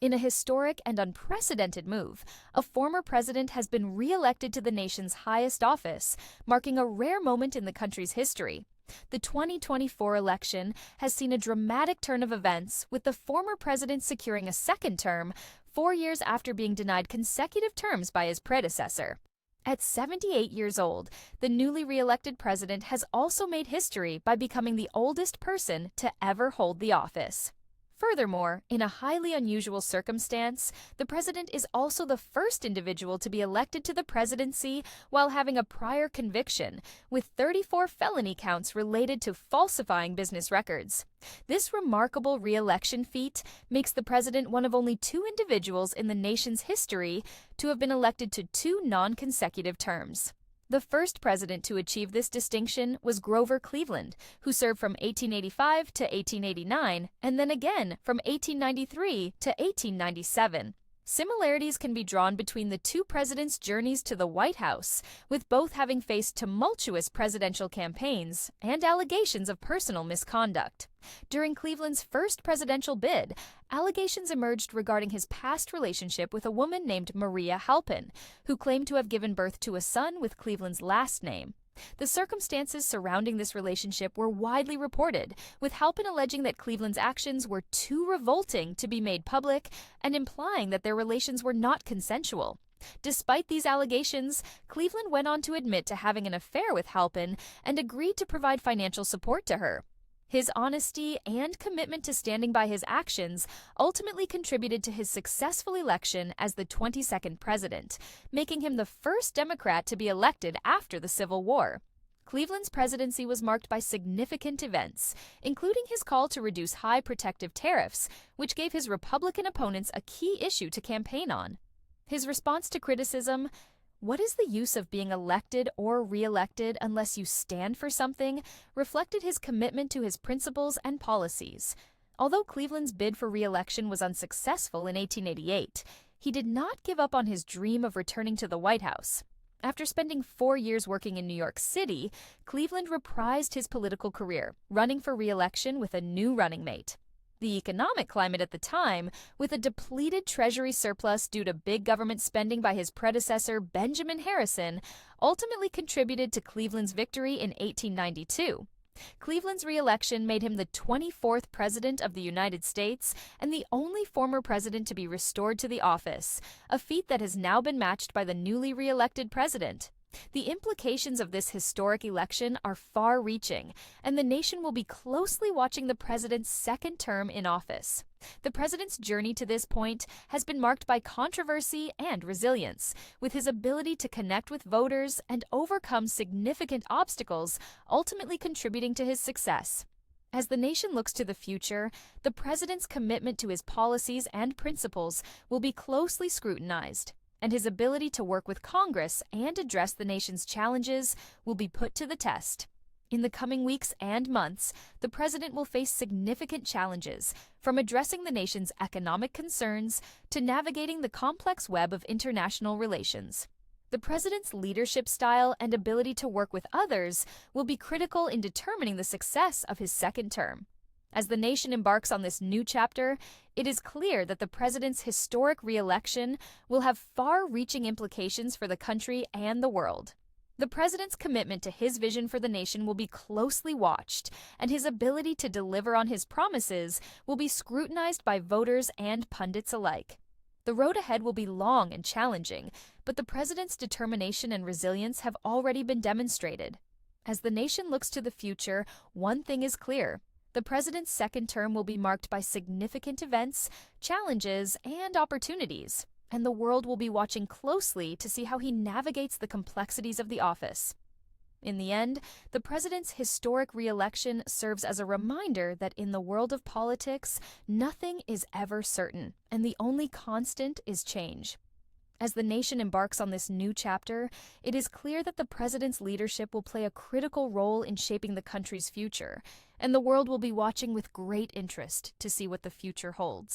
In a historic and unprecedented move, a former president has been re-elected to the nation's highest office, marking a rare moment in the country's history. The 2024 election has seen a dramatic turn of events, with the former president securing a second term 4 years after being denied consecutive terms by his predecessor. At 78 years old, the newly re-elected president has also made history by becoming the oldest person to ever hold the office. Furthermore, in a highly unusual circumstance, the president is also the first individual to be elected to the presidency while having a prior conviction, with 34 felony counts related to falsifying business records. This remarkable re-election feat makes the president one of only two individuals in the nation's history to have been elected to two non-consecutive terms. The first president to achieve this distinction was Grover Cleveland, who served from 1885 to 1889 and then again from 1893 to 1897. Similarities can be drawn between the two presidents' journeys to the White House, with both having faced tumultuous presidential campaigns and allegations of personal misconduct. During Cleveland's first presidential bid, allegations emerged regarding his past relationship with a woman named Maria Halpin, who claimed to have given birth to a son with Cleveland's last name. The circumstances surrounding this relationship were widely reported, with Halpin alleging that Cleveland's actions were too revolting to be made public and implying that their relations were not consensual. Despite these allegations, Cleveland went on to admit to having an affair with Halpin and agreed to provide financial support to her. His honesty and commitment to standing by his actions ultimately contributed to his successful election as the 22nd president, making him the first Democrat to be elected after the Civil War. Cleveland's presidency was marked by significant events, including his call to reduce high protective tariffs, which gave his Republican opponents a key issue to campaign on. His response to criticism, "What is the use of being elected or re-elected unless you stand for something?" reflected his commitment to his principles and policies. Although Cleveland's bid for re-election was unsuccessful in 1888, he did not give up on his dream of returning to the White House. After spending 4 years working in New York City, Cleveland reprised his political career, running for re-election with a new running mate. The economic climate at the time, with a depleted Treasury surplus due to big government spending by his predecessor Benjamin Harrison, ultimately contributed to Cleveland's victory in 1892. Cleveland's re-election made him the 24th President of the United States and the only former president to be restored to the office, a feat that has now been matched by the newly re-elected president. The implications of this historic election are far-reaching, and the nation will be closely watching the president's second term in office. The president's journey to this point has been marked by controversy and resilience, with his ability to connect with voters and overcome significant obstacles ultimately contributing to his success. As the nation looks to the future, the president's commitment to his policies and principles will be closely scrutinized, and his ability to work with Congress and address the nation's challenges will be put to the test. In the coming weeks and months, the president will face significant challenges, from addressing the nation's economic concerns to navigating the complex web of international relations. The president's leadership style and ability to work with others will be critical in determining the success of his second term. As the nation embarks on this new chapter, it is clear that the president's historic re-election will have far-reaching implications for the country and the world. The president's commitment to his vision for the nation will be closely watched, and his ability to deliver on his promises will be scrutinized by voters and pundits alike. The road ahead will be long and challenging, but the president's determination and resilience have already been demonstrated. As the nation looks to the future, one thing is clear: the president's second term will be marked by significant events, challenges, and opportunities, and the world will be watching closely to see how he navigates the complexities of the office. In the end, the president's historic re-election serves as a reminder that in the world of politics, nothing is ever certain, and the only constant is change. As the nation embarks on this new chapter, it is clear that the president's leadership will play a critical role in shaping the country's future, and the world will be watching with great interest to see what the future holds.